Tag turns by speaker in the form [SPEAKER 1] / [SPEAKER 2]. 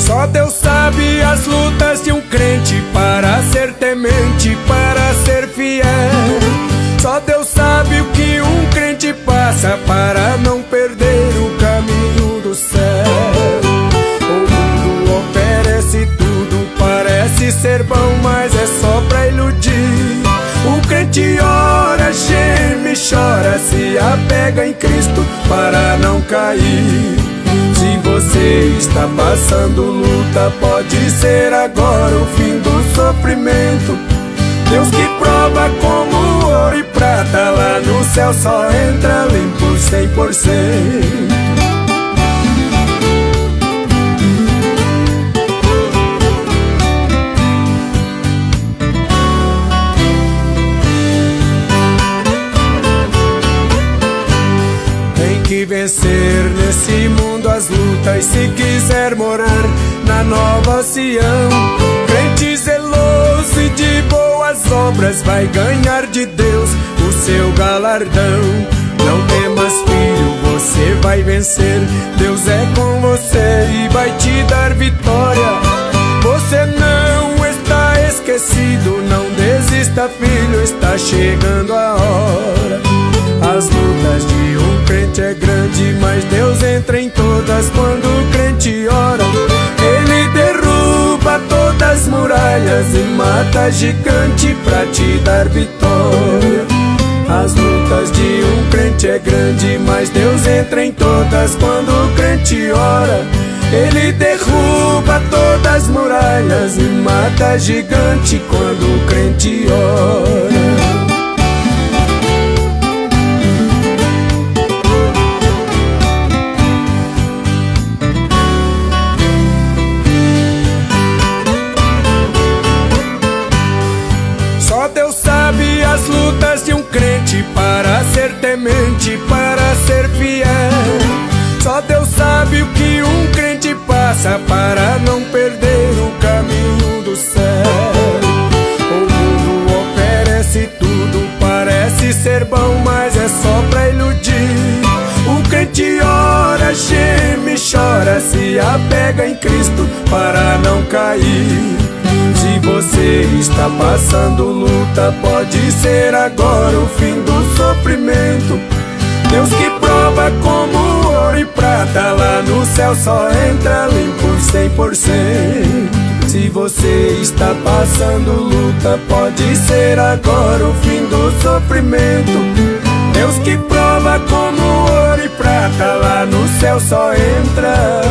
[SPEAKER 1] Só Deus sabe as lutas de um crente para ser temente, para ser fiel. Só Deus sabe o que um crente passa para não perder o caminho do céu. O mundo oferece tudo, parece ser bom, mas é só pra iludir. O crente ora, geme, chora, se apega em Cristo para não cair. Se você está passando luta, pode ser agora o fim do sofrimento. Deus que prova como ouro e prata, lá no céu só entra limpo 100%. Tem que vencer nesse mundo as lutas se quiser morar na nova Sião. Crente zeloso e de boas obras vai ganhar de Deus o seu galardão. Não temas, filho, você vai vencer. Deus é com você e vai te dar vitória. Você não está esquecido, não desista, filho, está chegando a hora. As lutas de um crente é grande, mas Deus entra em todas quando o crente ora. Ele derruba todas as muralhas e mata gigante pra te dar vitória. As lutas de um crente é grande, mas Deus entra em todas quando o crente ora. Ele derruba todas as muralhas e mata gigante quando o crente ora. Só Deus sabe as lutas de um crente para ser temente, para ser fiel. Só Deus sabe o que um crente passa para não perder o caminho do céu. O mundo oferece tudo, parece ser bom, mas é só pra iludir. O crente ora, geme, chora, se apega em Cristo para não cair. Se você está passando luta, pode ser agora o fim do sofrimento. Deus que prova como ouro e prata, lá no céu só entra limpo 100%. Se você está passando luta, pode ser agora o fim do sofrimento. Deus que prova como ouro e prata, lá no céu só entra